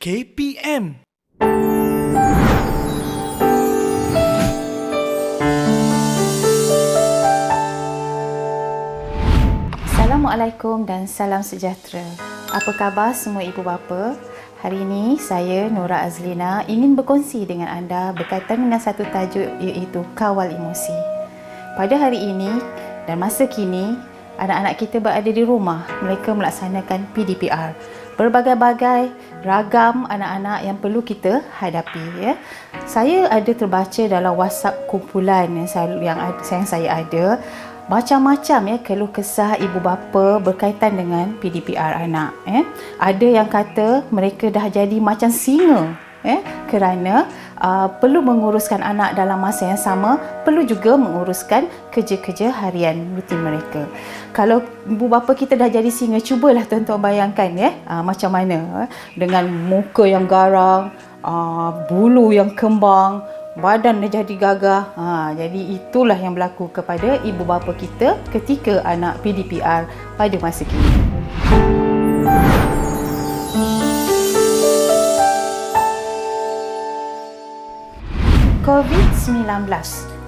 KPM. Assalamualaikum dan salam sejahtera. Apa khabar semua ibu bapa? Hari ini saya Nora Azlina ingin berkongsi dengan anda berkaitan dengan satu tajuk iaitu kawal emosi. Pada hari ini dan masa kini, anak-anak kita berada di rumah, mereka melaksanakan PDPR. Berbagai-bagai ragam anak-anak yang perlu kita hadapi, ya. Saya ada terbaca dalam WhatsApp kumpulan yang saya ada macam-macam, ya, keluh kesah ibu bapa berkaitan dengan PDPR anak, ya. Ada yang kata mereka dah jadi macam singa, kerana perlu menguruskan anak dalam masa yang sama, perlu juga menguruskan kerja-kerja harian rutin mereka. Kalau ibu bapa kita dah jadi singa, cubalah tuan-tuan bayangkan, ya, macam mana, dengan muka yang garang, bulu yang kembang, badan dah jadi gagah. Jadi itulah yang berlaku kepada ibu bapa kita ketika anak PDPR pada masa kini. COVID-19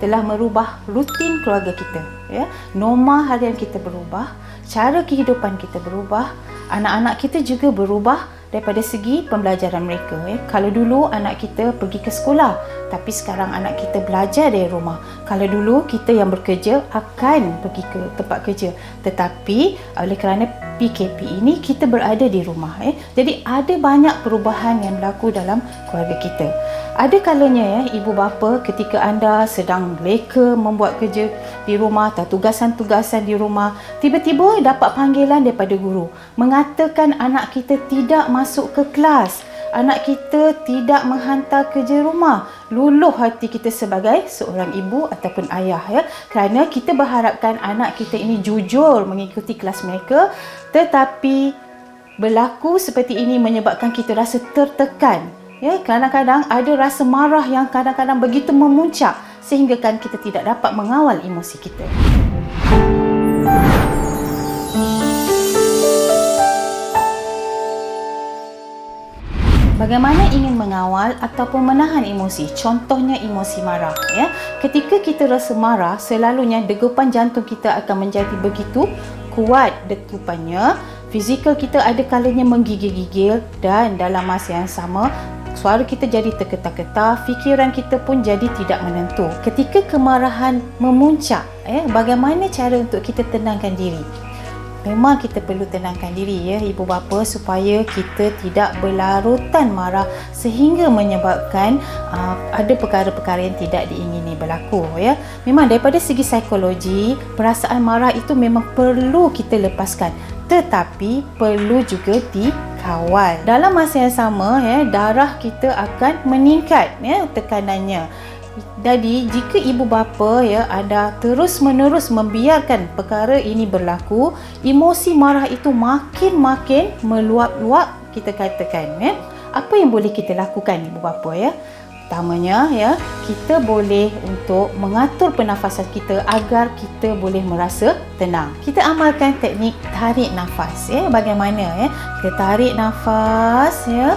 telah merubah rutin keluarga kita, ya. Norma harian kita berubah, cara kehidupan kita berubah, anak-anak kita juga berubah daripada segi pembelajaran mereka, ya. Kalau dulu anak kita pergi ke sekolah, tapi sekarang anak kita belajar dari rumah. Kalau dulu kita yang bekerja akan pergi ke tempat kerja, tetapi oleh kerana PKP ini kita berada di rumah, ya. Jadi ada banyak perubahan yang berlaku dalam keluarga kita. Ada kalanya, ya, ibu bapa, ketika anda sedang leka membuat kerja di rumah atau tugasan-tugasan di rumah, tiba-tiba dapat panggilan daripada guru mengatakan anak kita tidak masuk ke kelas, anak kita tidak menghantar kerja rumah. Luluh hati kita sebagai seorang ibu ataupun ayah, ya, kerana kita berharapkan anak kita ini jujur mengikuti kelas mereka, tetapi berlaku seperti ini menyebabkan kita rasa tertekan. Ya, kadang-kadang ada rasa marah yang kadang-kadang begitu memuncak sehingga kan kita tidak dapat mengawal emosi kita. Bagaimana ingin mengawal ataupun menahan emosi? Contohnya emosi marah, ya. Ketika kita rasa marah, selalunya degupan jantung kita akan menjadi begitu kuat degupannya, fizikal kita ada kalanya menggigil-gigil, dan dalam masa yang sama suara kita jadi terketar-ketar, fikiran kita pun jadi tidak menentu. Ketika kemarahan memuncak, bagaimana cara untuk kita tenangkan diri? Memang kita perlu tenangkan diri, ya, ibu bapa, supaya kita tidak berlarutan marah sehingga menyebabkan ada perkara-perkara yang tidak diingini berlaku, ya. Memang daripada segi psikologi, perasaan marah itu memang perlu kita lepaskan, tetapi perlu juga dikawal. Dalam masa yang sama, ya, darah kita akan meningkat, ya, tekanannya. Jadi jika ibu bapa, ya, anda terus-menerus membiarkan perkara ini berlaku, emosi marah itu makin meluap-luap, kita katakan, ya. Apa yang boleh kita lakukan ibu bapa, ya? Pertamanya, ya, kita boleh untuk mengatur pernafasan kita agar kita boleh merasa tenang. Kita amalkan teknik tarik nafas, ya. Bagaimana, ya? Kita tarik nafas, ya.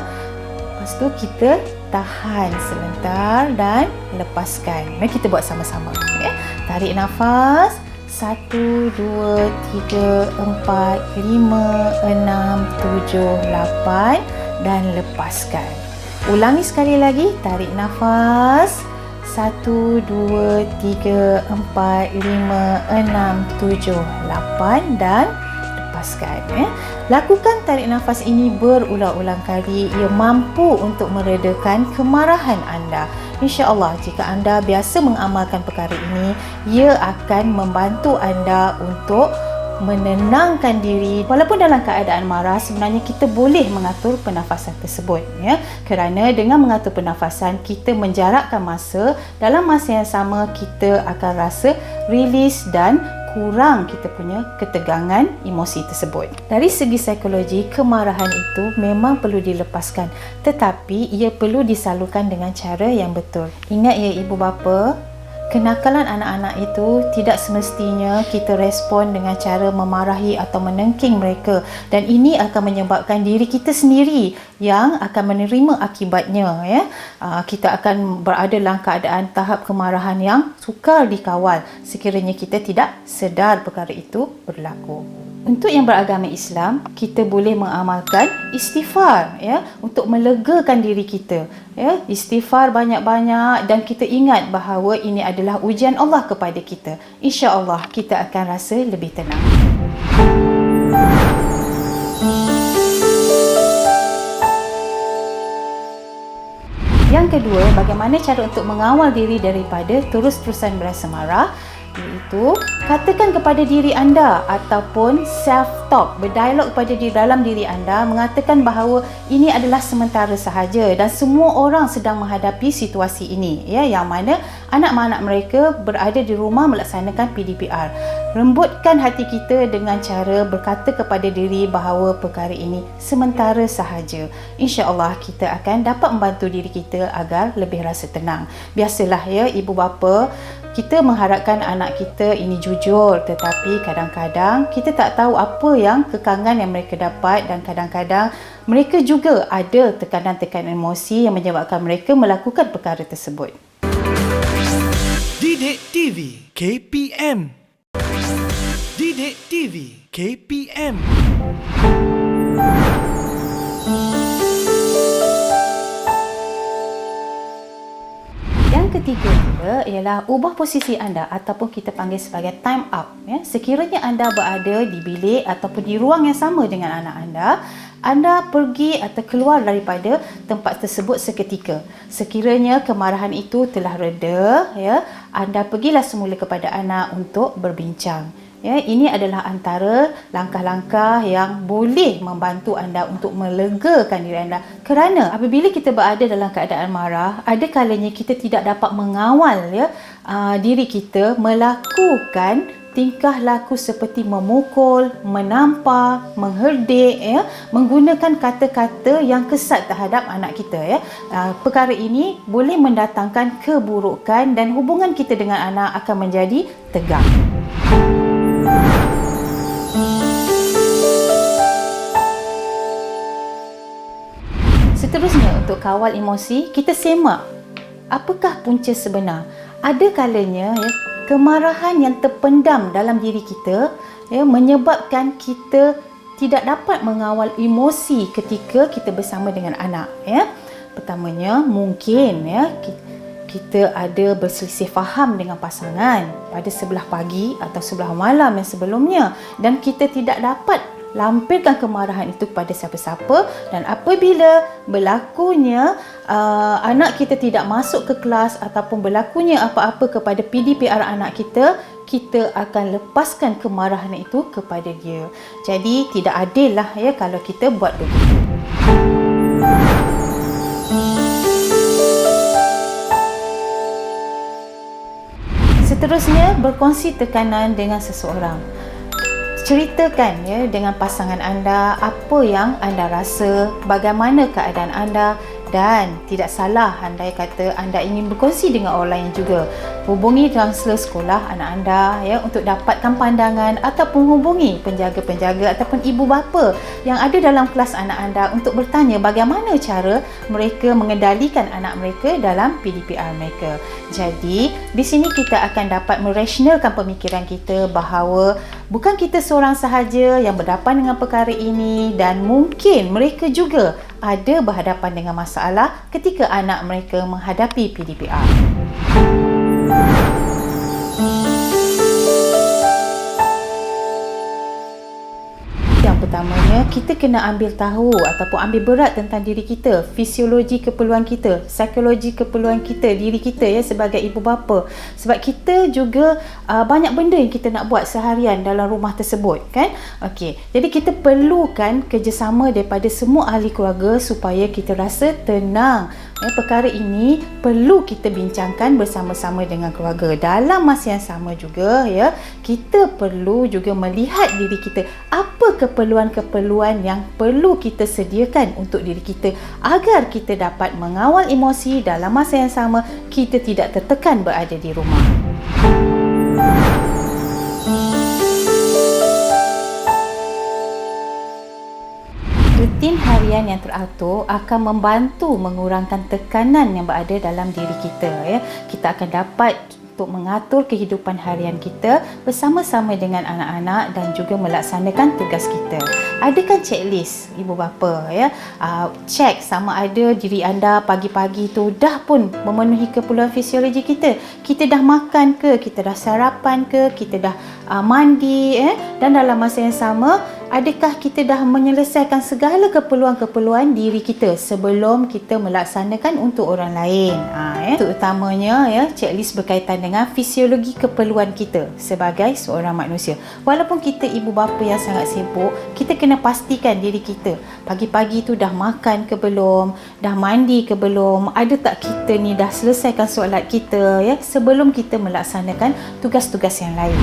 Lepas tu kita tahan sebentar dan lepaskan. Mari kita buat sama-sama, ya. Tarik nafas 1, 2, 3, 4, 5, 6, 7, 8 dan lepaskan. Ulangi sekali lagi, tarik nafas 1, 2, 3, 4, 5, 6, 7, 8 dan lepaskan, ya. Lakukan tarik nafas ini berulang-ulang kali. Ia mampu untuk meredakan kemarahan anda. InsyaAllah, jika anda biasa mengamalkan perkara ini, ia akan membantu anda untuk menenangkan diri. Walaupun dalam keadaan marah, sebenarnya kita boleh mengatur pernafasan tersebut, ya. Kerana dengan mengatur pernafasan, kita menjarakkan masa. Dalam masa yang sama, kita akan rasa rilis dan kurang kita punya ketegangan emosi tersebut. Dari segi psikologi, kemarahan itu memang perlu dilepaskan, tetapi ia perlu disalurkan dengan cara yang betul. Ingat, ya ibu bapa, Kenakalan anak-anak itu tidak semestinya kita respon dengan cara memarahi atau menengking mereka, dan ini akan menyebabkan diri kita sendiri yang akan menerima akibatnya, ya. Kita akan berada dalam keadaan tahap kemarahan yang sukar dikawal sekiranya kita tidak sedar perkara itu berlaku. Untuk yang beragama Islam, kita boleh mengamalkan istighfar, ya, untuk melegakan diri kita, ya. Istighfar banyak-banyak, dan kita ingat bahawa ini adalah ujian Allah kepada kita. Insya-Allah kita akan rasa lebih tenang. Yang kedua, bagaimana cara untuk mengawal diri daripada terus-terusan berasa marah? Iaitu, katakan kepada diri anda ataupun self-talk, berdialog kepada dalam diri anda, mengatakan bahawa ini adalah sementara sahaja dan semua orang sedang menghadapi situasi ini, ya, yang mana anak-anak mereka berada di rumah melaksanakan PDPR. Lembutkan hati kita dengan cara berkata kepada diri bahawa perkara ini sementara sahaja. Insya-Allah kita akan dapat membantu diri kita agar lebih rasa tenang. Biasalah, ya, ibu bapa, kita mengharapkan anak kita ini jujur, tetapi kadang-kadang kita tak tahu apa yang kekangan yang mereka dapat, dan kadang-kadang mereka juga ada tekanan-tekanan emosi yang menyebabkan mereka melakukan perkara tersebut. Didik TV KPM. Didik TV KPM. Yang ketiga ialah ubah posisi anda ataupun kita panggil sebagai time up, ya. Sekiranya anda berada di bilik ataupun di ruang yang sama dengan anak anda pergi atau keluar daripada tempat tersebut seketika. Sekiranya kemarahan itu telah reda, ya, anda pergilah semula kepada anak untuk berbincang. Ya, ini adalah antara langkah-langkah yang boleh membantu anda untuk melegakan diri anda. Kerana apabila kita berada dalam keadaan marah, ada kalanya kita tidak dapat mengawal, ya, diri kita melakukan tingkah laku seperti memukul, menampar, mengherdik, ya, menggunakan kata-kata yang kesat terhadap anak kita, ya. Perkara ini boleh mendatangkan keburukan dan hubungan kita dengan anak akan menjadi tegang. Seterusnya, untuk kawal emosi, kita semak apakah punca sebenar. Ada kalanya, ya, kemarahan yang terpendam dalam diri kita, ya, menyebabkan kita tidak dapat mengawal emosi ketika kita bersama dengan anak, ya. Pertamanya, mungkin, ya, kita ada berselisih faham dengan pasangan pada sebelah pagi atau sebelah malam yang sebelumnya, dan kita tidak dapat lampirkan kemarahan itu kepada siapa-siapa, dan apabila berlakunya anak kita tidak masuk ke kelas ataupun berlakunya apa-apa kepada PDPR anak kita, kita akan lepaskan kemarahan itu kepada dia. Jadi tidak adil lah, ya, kalau kita buat begitu. Seterusnya, berkongsi tekanan dengan seseorang. Ceritakan, ya, dengan pasangan anda apa yang anda rasa, bagaimana keadaan anda, dan tidak salah andai kata anda ingin berkongsi dengan orang lain juga. Hubungi kaunselor sekolah anak anda, ya, untuk dapatkan pandangan, ataupun hubungi penjaga-penjaga ataupun ibu bapa yang ada dalam kelas anak anda untuk bertanya bagaimana cara mereka mengendalikan anak mereka dalam PDPR mereka. Jadi, di sini kita akan dapat merasionalkan pemikiran kita bahawa bukan kita seorang sahaja yang berhadapan dengan perkara ini, dan mungkin mereka juga ada berhadapan dengan masalah ketika anak mereka menghadapi PDPR. Yang pertamanya, kita kena ambil tahu ataupun ambil berat tentang diri kita, fisiologi keperluan kita, psikologi keperluan kita, diri kita, ya, sebagai ibu bapa. Sebab kita juga banyak benda yang kita nak buat seharian dalam rumah tersebut, kan? Okey. Jadi kita perlukan kerjasama daripada semua ahli keluarga supaya kita rasa tenang. Ya, perkara ini perlu kita bincangkan bersama-sama dengan keluarga. Dalam masa yang sama juga, ya, kita perlu juga melihat diri kita, apa keperluan-keperluan yang perlu kita sediakan untuk diri kita agar kita dapat mengawal emosi dalam masa yang sama, kita tidak tertekan berada di rumah. harian yang teratur akan membantu mengurangkan tekanan yang berada dalam diri kita, ya. Kita akan dapat untuk mengatur kehidupan harian kita bersama-sama dengan anak-anak dan juga melaksanakan tugas kita. Adakan checklist ibu bapa, ya. Cek sama ada diri anda pagi-pagi tu dah pun memenuhi keperluan fisiologi kita. Kita dah makan ke, kita dah sarapan ke, kita dah mandi, dan dalam masa yang sama adakah kita dah menyelesaikan segala keperluan-keperluan diri kita sebelum kita melaksanakan untuk orang lain. Terutamanya, ya, checklist berkaitan dengan fisiologi keperluan kita sebagai seorang manusia. Walaupun kita ibu bapa yang sangat sibuk, kita kena pastikan diri kita pagi-pagi tu dah makan ke belum, dah mandi ke belum, ada tak kita ni dah selesaikan solat kita, ya, sebelum kita melaksanakan tugas-tugas yang lain.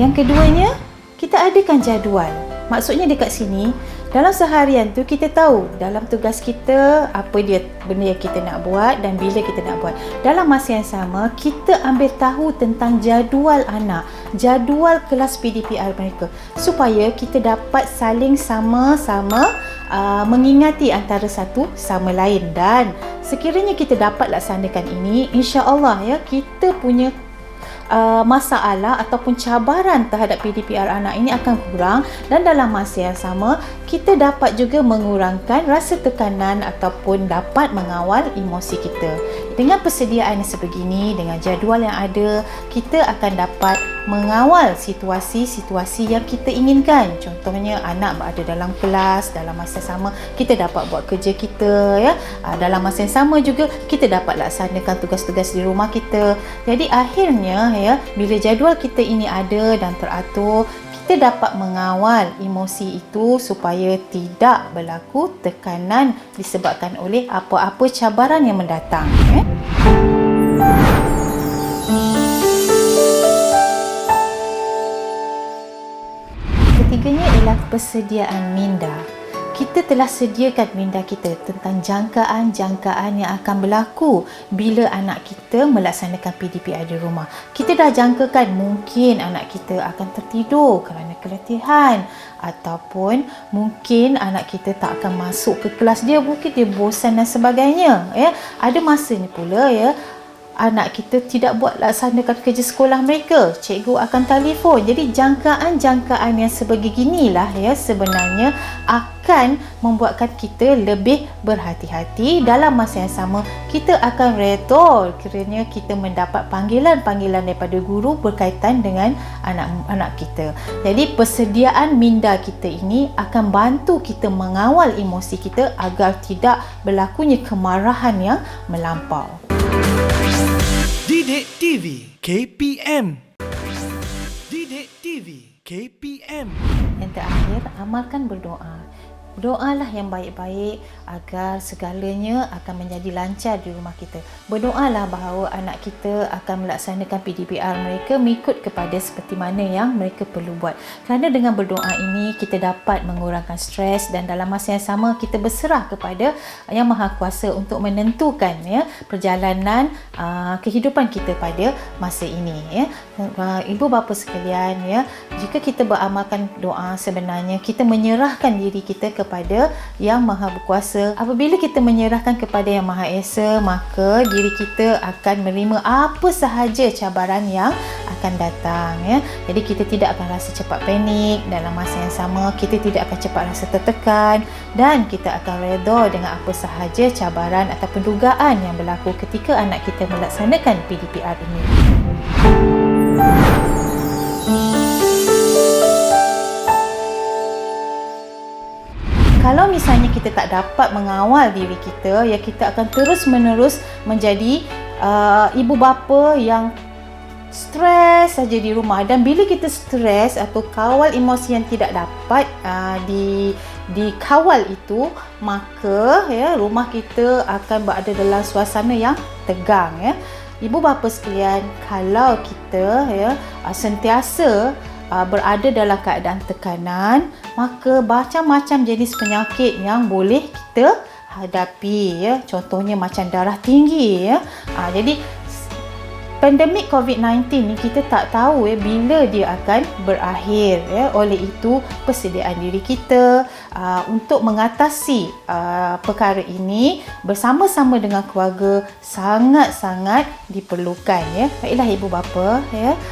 Yang keduanya, kita adakan jadual. Maksudnya dekat sini, dalam seharian tu kita tahu dalam tugas kita apa dia benda yang kita nak buat dan bila kita nak buat. Dalam masa yang sama, kita ambil tahu tentang jadual anak, jadual kelas PDPR mereka supaya kita dapat saling sama-sama mengingati antara satu sama lain. Dan sekiranya kita dapat laksanakan ini, insya-Allah, ya, kita punya masalah ataupun cabaran terhadap PDPR anak ini akan kurang, dan dalam masa yang sama kita dapat juga mengurangkan rasa tekanan ataupun dapat mengawal emosi kita. Dengan persediaan yang sebegini, dengan jadual yang ada, kita akan dapat mengawal situasi-situasi yang kita inginkan. Contohnya anak berada dalam kelas, dalam masa sama kita dapat buat kerja kita, ya. Dalam masa yang sama juga kita dapat laksanakan tugas-tugas di rumah kita. Jadi akhirnya, ya, bila jadual kita ini ada dan teratur, kita dapat mengawal emosi itu supaya tidak berlaku tekanan disebabkan oleh apa-apa cabaran yang mendatang. Ketiganya ialah persediaan minda. Kita telah sediakan minda kita tentang jangkaan-jangkaan yang akan berlaku bila anak kita melaksanakan PDPR di rumah. Kita dah jangkakan mungkin anak kita akan tertidur kerana keletihan, ataupun mungkin anak kita tak akan masuk ke kelas dia, mungkin dia bosan dan sebagainya, ya. Ada masanya pula, ya, anak kita tidak buat laksanakan kerja sekolah mereka, cikgu akan telefon. Jadi jangkaan-jangkaan yang sebeginilah, ya, sebenarnya akan membuatkan kita lebih berhati-hati. Dalam masa yang sama kita akan redha kerana kita mendapat panggilan-panggilan daripada guru berkaitan dengan anak-anak kita. Jadi persediaan minda kita ini akan bantu kita mengawal emosi kita agar tidak berlakunya kemarahan yang melampau. Didik TV KPM. Didik TV KPM. Yang terakhir, amalkan berdoa. Berdoalah yang baik-baik agar segalanya akan menjadi lancar di rumah kita. Berdoalah bahawa anak kita akan melaksanakan PDPR mereka mengikut kepada seperti mana yang mereka perlu buat. Kerana dengan berdoa ini kita dapat mengurangkan stres, dan dalam masa yang sama kita berserah kepada Yang Maha Kuasa untuk menentukan, ya, perjalanan kehidupan kita pada masa ini, ya. Ibu bapa sekalian, ya, jika kita beramalkan doa, sebenarnya kita menyerahkan diri kita kepada Yang Maha Berkuasa. Apabila kita menyerahkan kepada Yang Maha Esa, maka diri kita akan menerima apa sahaja cabaran yang akan datang, ya. Jadi kita tidak akan rasa cepat panik. Dalam masa yang sama kita tidak akan cepat rasa tertekan, dan kita akan redha dengan apa sahaja cabaran ataupun dugaan yang berlaku ketika anak kita melaksanakan PDPR ini. Kalau misalnya kita tak dapat mengawal diri kita, ya, kita akan terus-menerus menjadi ibu bapa yang stres saja di rumah. Dan bila kita stres atau kawal emosi yang tidak dapat dikawal itu, maka, ya, rumah kita akan berada dalam suasana yang tegang, ya. Ibu bapa sekalian, kalau kita, ya, sentiasa berada dalam keadaan tekanan, maka macam-macam jenis penyakit yang boleh kita hadapi, ya. Contohnya macam darah tinggi, ya. Jadi Pandemik COVID-19 ni kita tak tahu bila dia akan berakhir. Oleh itu, persediaan diri kita untuk mengatasi perkara ini bersama-sama dengan keluarga sangat-sangat diperlukan. Baiklah ibu bapa,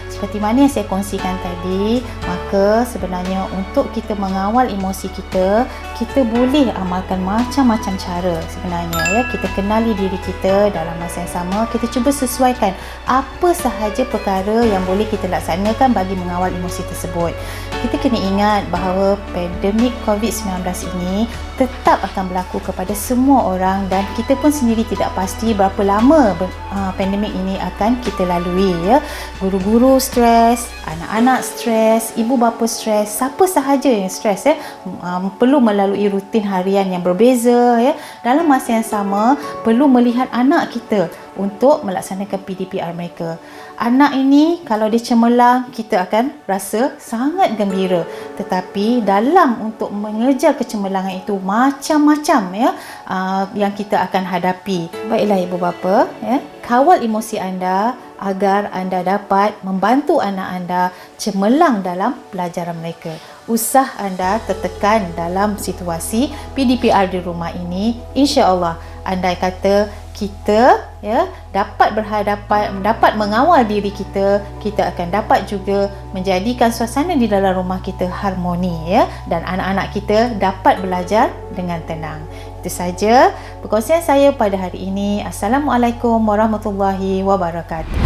seperti mana yang saya kongsikan tadi, maka sebenarnya untuk kita mengawal emosi kita, kita boleh amalkan macam-macam cara sebenarnya. Kita kenali diri kita, dalam masa yang sama kita cuba sesuaikan apa sahaja perkara yang boleh kita laksanakan bagi mengawal emosi tersebut. Kita kena ingat bahawa pandemik COVID-19 ini tetap akan berlaku kepada semua orang dan kita pun sendiri tidak pasti berapa lama pandemik ini akan kita lalui. Guru-guru stres, anak-anak stres, ibu bapa stres, siapa sahaja yang stres perlu melalui rutin harian yang berbeza. Dalam masa yang sama perlu melihat anak kita untuk melaksanakan PDPR mereka. Anak ini kalau dia cemerlang, kita akan rasa sangat gembira. Tetapi dalam untuk mengejar kecemerlangan itu macam-macam yang kita akan hadapi. Baiklah ibu bapa, kawal emosi anda agar anda dapat membantu anak anda cemerlang dalam pelajaran mereka. Usah anda tertekan dalam situasi PDPR di rumah ini, insya-Allah andai kata kita dapat berhadapan, dapat mengawal diri kita, kita akan dapat juga menjadikan suasana di dalam rumah kita harmoni dan anak-anak kita dapat belajar dengan tenang. Itu saja perkongsian saya pada hari ini. Assalamualaikum warahmatullahi wabarakatuh.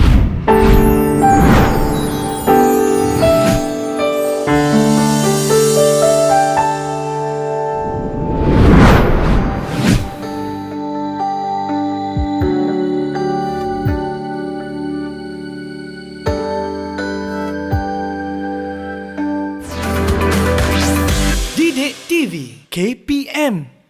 Didik TV KPM